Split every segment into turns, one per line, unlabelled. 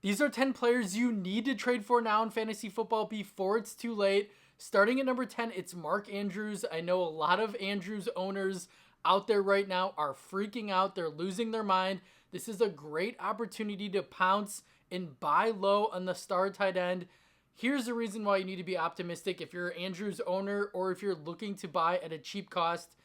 These are 10 players you need to trade for now in fantasy football before it's too late. Starting at number 10, it's Mark Andrews. I know a lot of Andrews owners out there right now are freaking out. They're losing their mind. This is a great opportunity to pounce and buy low on the star tight end. Here's the reason why you need to be optimistic if you're an Andrews owner or if you're looking to buy at a cheap cost.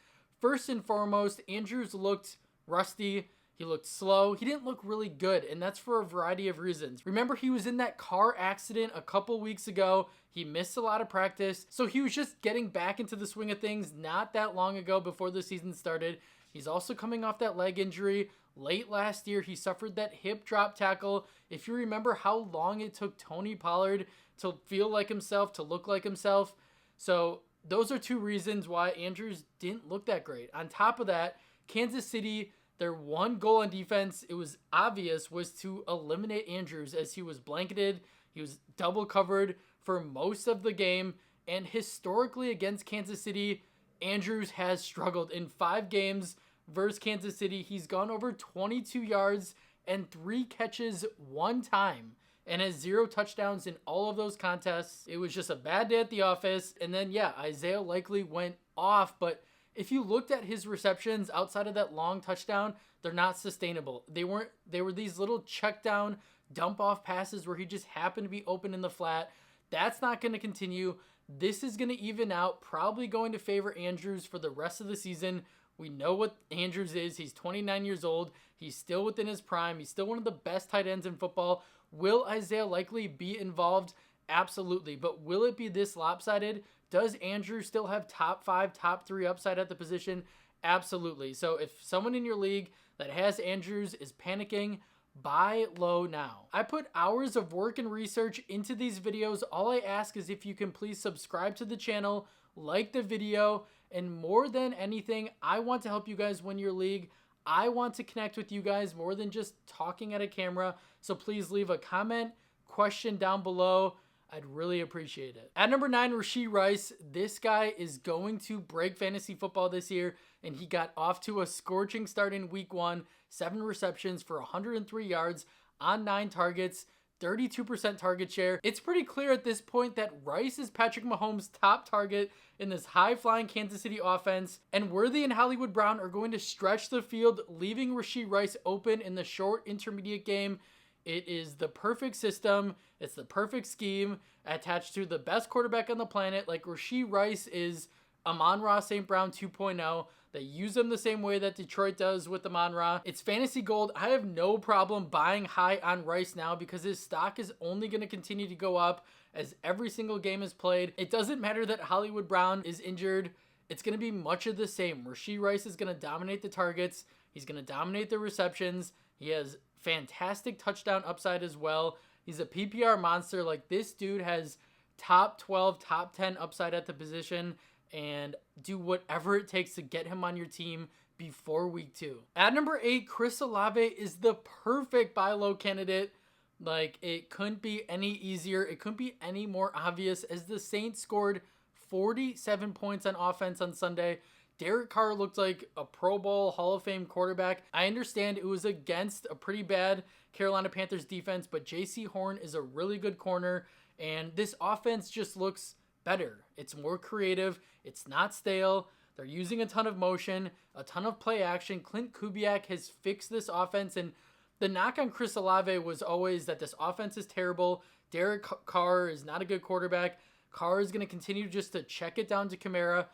First and foremost, Andrews looked rusty. He looked slow. He didn't look really good, and that's for a variety of reasons. Remember, he was in that car accident a couple weeks ago. He missed a lot of practice, so he was just getting back into the swing of things not that long ago before the season started. He's also coming off that leg injury. Late last year, he suffered that hip drop tackle. If you remember how long it took Tony Pollard to feel like himself, to look like himself. So those are two reasons why Andrews didn't look that great. On top of that, Kansas City, their one goal on defense, it was obvious, was to eliminate Andrews as he was blanketed. He was double covered for most of the game. And historically against Kansas City, Andrews has struggled. In 5 games versus Kansas City, he's gone over 22 yards and 3 catches 1 time and has 0 touchdowns in all of those contests. It was just a bad day at the office. And then, yeah, Isaiah likely went off, but if you looked at his receptions outside of that long touchdown, they're not sustainable. They were these little check down, dump off passes where he just happened to be open in the flat. That's not going to continue. This is going to even out, probably going to favor Andrews for the rest of the season. We know what Andrews is. He's 29 years old. He's still within his prime. He's still one of the best tight ends in football. Will Isaiah likely be involved? Absolutely. But will it be this lopsided? Does Andrew still have top 5, top 3 upside at the position? Absolutely. So if someone in your league that has Andrews is panicking, buy low now. I put hours of work and research into these videos. All I ask is if you can please subscribe to the channel, like the video, and more than anything, I want to help you guys win your league. I want to connect with you guys more than just talking at a camera. So please leave a comment, question down below. I'd really appreciate it. At number 9, Rashee Rice. This guy is going to break fantasy football this year, and he got off to a scorching start in week 1. 7 receptions for 103 yards on 9 targets, 32% target share. It's pretty clear at this point that Rice is Patrick Mahomes' top target in this high-flying Kansas City offense, and Worthy and Hollywood Brown are going to stretch the field, leaving Rashee Rice open in the short intermediate game. It is the perfect system. It's the perfect scheme attached to the best quarterback on the planet. Like, Rashee Rice is Amon-Ra St. Brown 2.0. They use him the same way that Detroit does with Amon-Ra. It's fantasy gold. I have no problem buying high on Rice now because his stock is only going to continue to go up as every single game is played. It doesn't matter that Hollywood Brown is injured. It's going to be much of the same. Rashee Rice is going to dominate the targets. He's going to dominate the receptions. He has fantastic touchdown upside as well. He's a PPR monster. Like, this dude has top 12, top 10 upside at the position, and do whatever it takes to get him on your team before week 2. At number 8, Chris Olave is the perfect buy low candidate. Like, it couldn't be any easier. It couldn't be any more obvious as the Saints scored 47 points on offense on Sunday. Derek Carr looked like a Pro Bowl Hall of Fame quarterback. I understand it was against a pretty bad Carolina Panthers defense, but J.C. Horn is a really good corner, and this offense just looks better. It's more creative. It's not stale. They're using a ton of motion, a ton of play action. Clint Kubiak has fixed this offense, and the knock on Chris Olave was always that this offense is terrible. Derek Carr is not a good quarterback. Carr is going to continue just to check it down to Kamara.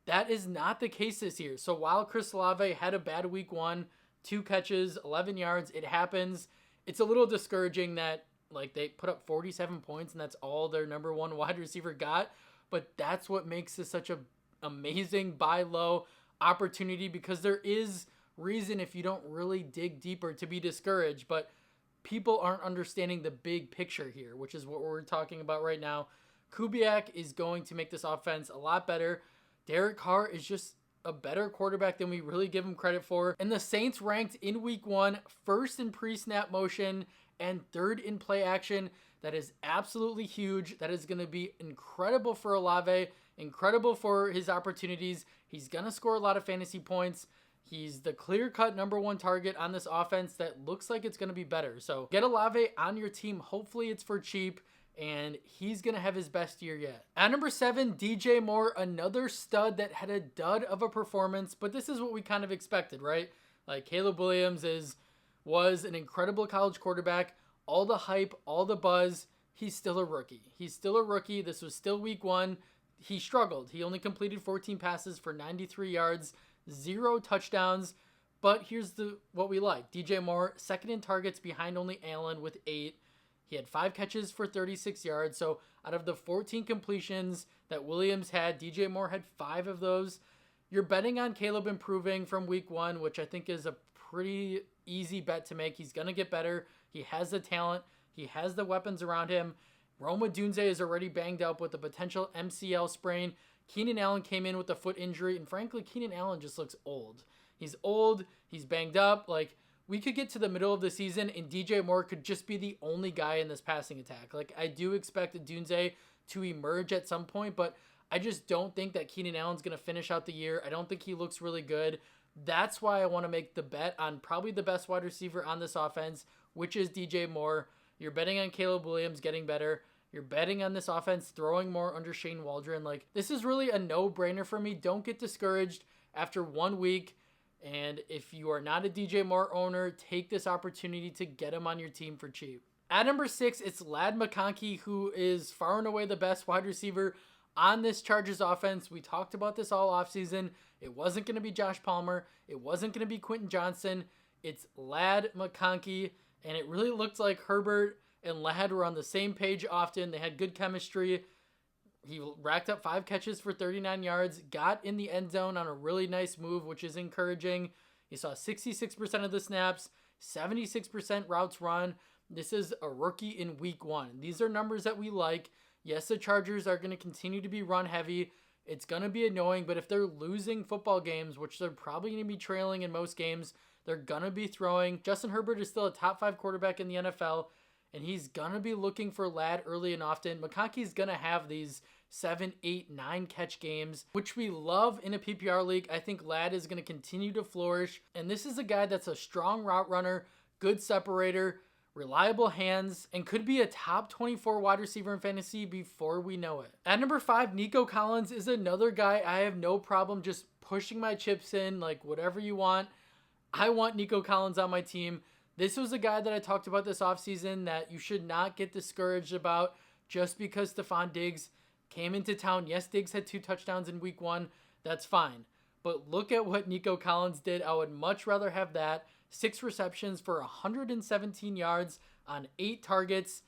That is not the case this year. So while Chris Olave had a bad week 1, 2 catches, 11 yards, it happens. It's a little discouraging that, like, they put up 47 points and that's all their number 1 wide receiver got. But that's what makes this such an amazing buy low opportunity, because there is reason, if you don't really dig deeper, to be discouraged. But people aren't understanding the big picture here, which is what we're talking about right now. Kubiak is going to make this offense a lot better. Derek Carr is just a better quarterback than we really give him credit for. And the Saints ranked in week 1, first in pre-snap motion and third in play action. That is absolutely huge. That is going to be incredible for Olave, incredible for his opportunities. He's going to score a lot of fantasy points. He's the clear-cut number one target on this offense that looks like it's going to be better. So get Olave on your team. Hopefully it's for cheap, and he's going to have his best year yet. At number 7, DJ Moore, another stud that had a dud of a performance, but this is what we kind of expected, right? Like Caleb Williams was an incredible college quarterback. All the hype, all the buzz. He's still a rookie. This was still week 1. He struggled. He only completed 14 passes for 93 yards, 0 touchdowns. But here's what we like. DJ Moore, second in targets behind only Allen with 8. He had 5 catches for 36 yards. So out of the 14 completions that Williams had, DJ Moore had 5 of those. You're betting on Caleb improving from week 1, which I think is a pretty easy bet to make. He's going to get better. He has the talent. He has the weapons around him. Rome Odunze is already banged up with a potential MCL sprain. Keenan Allen came in with a foot injury, and frankly, Keenan Allen just looks old. He's old. He's banged up. Like, we could get to the middle of the season, and DJ Moore could just be the only guy in this passing attack. Like, I do expect Odunze to emerge at some point, but I just don't think that Keenan Allen's going to finish out the year. I don't think he looks really good. That's why I want to make the bet on probably the best wide receiver on this offense, which is DJ Moore. You're betting on Caleb Williams getting better. You're betting on this offense throwing more under Shane Waldron. Like, this is really a no-brainer for me. Don't get discouraged after 1 week. And if you are not a DJ Moore owner, take this opportunity to get him on your team for cheap. At number 6, it's Ladd McConkey, who is far and away the best wide receiver on this Chargers offense. We talked about this all offseason. It wasn't going to be Josh Palmer. It wasn't going to be Quentin Johnson. It's Ladd McConkey. And it really looked like Herbert and Ladd were on the same page often. They had good chemistry. He racked up 5 catches for 39 yards, got in the end zone on a really nice move, which is encouraging. He saw 66% of the snaps, 76% routes run. This is a rookie in week 1. These are numbers that we like. Yes, the Chargers are going to continue to be run heavy. It's going to be annoying, but if they're losing football games, which they're probably going to be trailing in most games, they're going to be throwing. Justin Herbert is still a top 5 quarterback in the NFL, and he's going to be looking for Ladd early and often. McConkey's going to have these 7, 8, 9 catch games, which we love in a PPR league. I think Ladd is going to continue to flourish, and this is a guy that's a strong route runner, good separator, reliable hands, and could be a top 24 wide receiver in fantasy before we know it. At number 5, Nico Collins is another guy I have no problem just pushing my chips in, like whatever you want. I want Nico Collins on my team. This was a guy that I talked about this offseason that you should not get discouraged about just because Stephon Diggs came into town. Yes, Diggs had 2 touchdowns in week 1. That's fine. But look at what Nico Collins did. I would much rather have that. 6 receptions for 117 yards on 8 targets,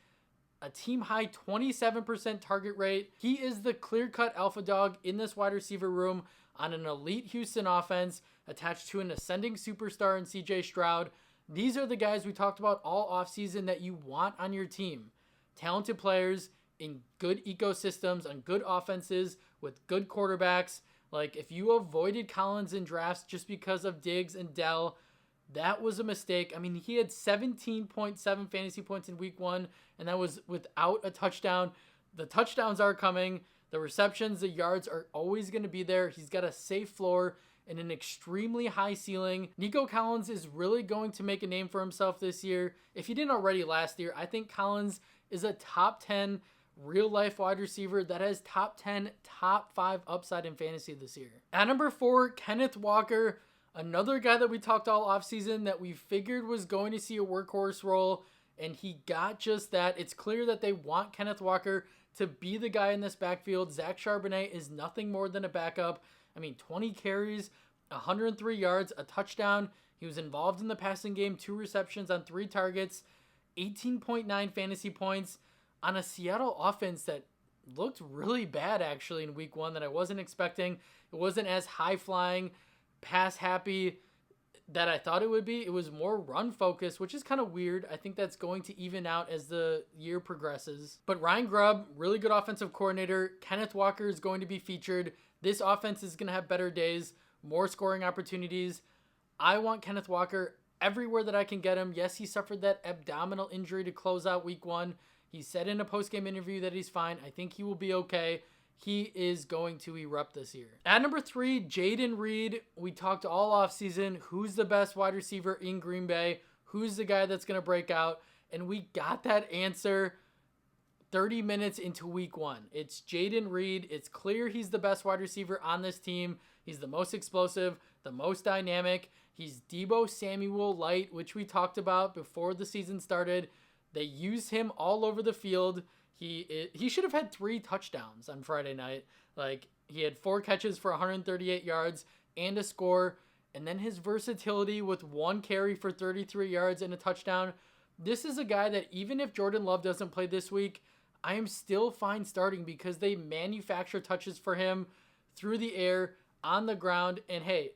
a team-high 27% target rate. He is the clear-cut alpha dog in this wide receiver room on an elite Houston offense attached to an ascending superstar in CJ Stroud. These are the guys we talked about all offseason that you want on your team. Talented players in good ecosystems, on good offenses, with good quarterbacks. Like, if you avoided Collins in drafts just because of Diggs and Dell, that was a mistake. I mean, he had 17.7 fantasy points in week 1, and that was without a touchdown. The touchdowns are coming. The receptions, the yards are always going to be there. He's got a safe floor and an extremely high ceiling. Nico Collins is really going to make a name for himself this year. If he didn't already last year, I think Collins is a top 10 real-life wide receiver that has top 10, top 5 upside in fantasy this year. At number 4, Kenneth Walker, another guy that we talked all offseason that we figured was going to see a workhorse role, and he got just that. It's clear that they want Kenneth Walker to be the guy in this backfield. Zach Charbonnet is nothing more than a backup. I mean, 20 carries, 103 yards, a touchdown. He was involved in the passing game, 2 receptions on 3 targets, 18.9 fantasy points on a Seattle offense that looked really bad actually in week 1 that I wasn't expecting. It wasn't as high-flying, pass-happy that I thought it would be. It was more run-focused, which is kind of weird. I think that's going to even out as the year progresses. But Ryan Grubb, really good offensive coordinator. Kenneth Walker is going to be featured. This offense is going to have better days, more scoring opportunities. I want Kenneth Walker everywhere that I can get him. Yes, he suffered that abdominal injury to close out week 1. He said in a post-game interview that he's fine. I think he will be okay. he is going to erupt this year. At number 3, Jayden Reed. We talked all offseason. Who's the best wide receiver in Green Bay? Who's the guy that's going to break out? And we got that answer 30 minutes into week 1. It's Jayden Reed. It's clear he's the best wide receiver on this team. He's the most explosive, the most dynamic. He's Deebo Samuel light, which we talked about before the season started. They use him all over the field. He should have had 3 touchdowns on Friday night. Like, he had 4 catches for 138 yards and a score. And then his versatility with 1 carry for 33 yards and a touchdown. This is a guy that even if Jordan Love doesn't play this week, I am still fine starting because they manufacture touches for him through the air, on the ground. And hey,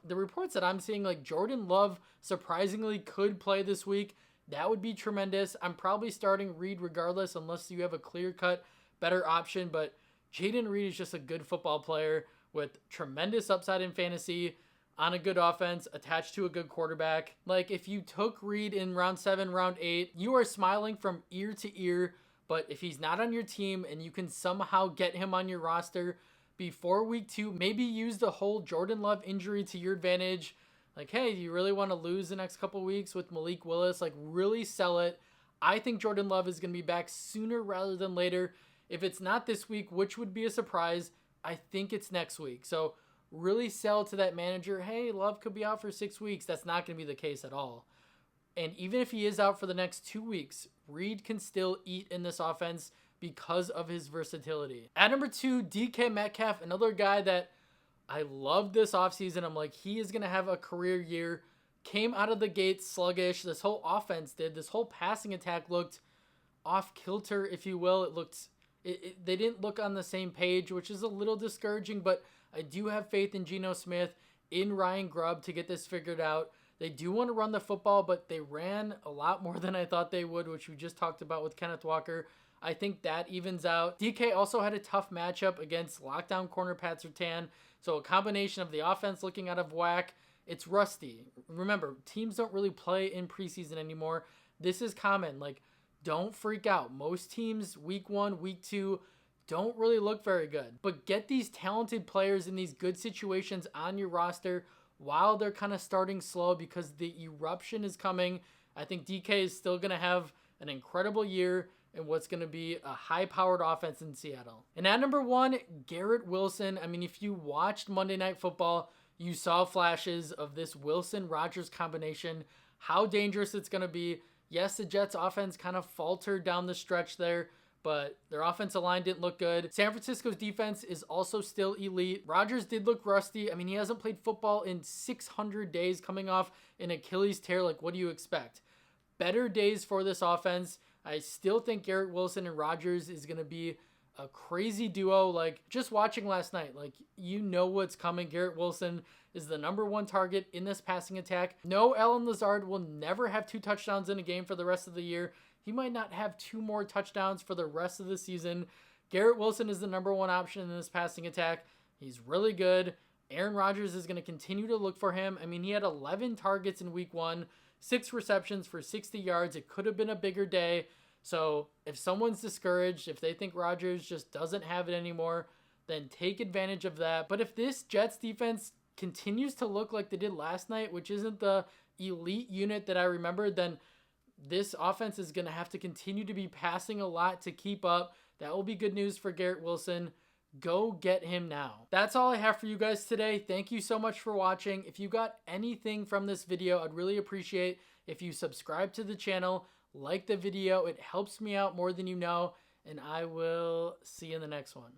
the reports that I'm seeing, like Jordan Love surprisingly could play this week. That would be tremendous. I'm probably starting Reed regardless unless you have a clear-cut better option. But Jayden Reed is just a good football player with tremendous upside in fantasy, on a good offense, attached to a good quarterback. Like, if you took Reed in round 7, round 8, you are smiling from ear to ear. But if he's not on your team and you can somehow get him on your roster before week 2, maybe use the whole Jordan Love injury to your advantage. Like, hey, you really want to lose the next couple weeks with Malik Willis? Like, really sell it. I think Jordan Love is going to be back sooner rather than later. If it's not this week, which would be a surprise, I think it's next week. So really sell to that manager, hey, Love could be out for 6 weeks. That's not going to be the case at all. And even if he is out for the next 2 weeks, Reed can still eat in this offense because of his versatility. At number 2, DK Metcalf, another guy that I love this offseason. I'm like, he is going to have a career year. Came out of the gate sluggish. This whole offense did. This whole passing attack looked off kilter, if you will. They didn't look on the same page, which is a little discouraging, but I do have faith in Geno Smith, in Ryan Grubb to get this figured out. They do want to run the football, but they ran a lot more than I thought they would, which we just talked about with Kenneth Walker. I think that evens out. DK also had a tough matchup against lockdown corner Pat Surtain. So a combination of the offense looking out of whack. It's rusty. Remember, teams don't really play in preseason anymore. This is common. Like, don't freak out. Most teams, week 1, week 2, don't really look very good. But get these talented players in these good situations on your roster while they're kind of starting slow because the eruption is coming. I think DK is still going to have an incredible year in what's going to be a high-powered offense in Seattle. And at number 1, Garrett Wilson. I mean, if you watched Monday Night Football, you saw flashes of this Wilson-Rodgers combination, how dangerous it's going to be. Yes, the Jets' offense kind of faltered down the stretch there, but their offensive line didn't look good. San Francisco's defense is also still elite. Rodgers did look rusty. I mean, he hasn't played football in 600 days coming off an Achilles tear. Like, what do you expect? Better days for this offense. I still think Garrett Wilson and Rodgers is going to be a crazy duo. Like, just watching last night, like, you know what's coming. Garrett Wilson is the number 1 target in this passing attack. No, Allen Lazard will never have 2 touchdowns in a game for the rest of the year. He might not have 2 more touchdowns for the rest of the season. Garrett Wilson is the number 1 option in this passing attack. He's really good. Aaron Rodgers is going to continue to look for him. I mean, he had 11 targets in week 1, 6 receptions for 60 yards. It could have been a bigger day. So if someone's discouraged, if they think Rodgers just doesn't have it anymore, then take advantage of that. But if this Jets defense continues to look like they did last night, which isn't the elite unit that I remember, then this offense is going to have to continue to be passing a lot to keep up. That will be good news for Garrett Wilson. Go get him now. That's all I have for you guys today. Thank you so much for watching. If you got anything from this video, I'd really appreciate if you subscribe to the channel, like the video. It helps me out more than you know, and I will see you in the next one.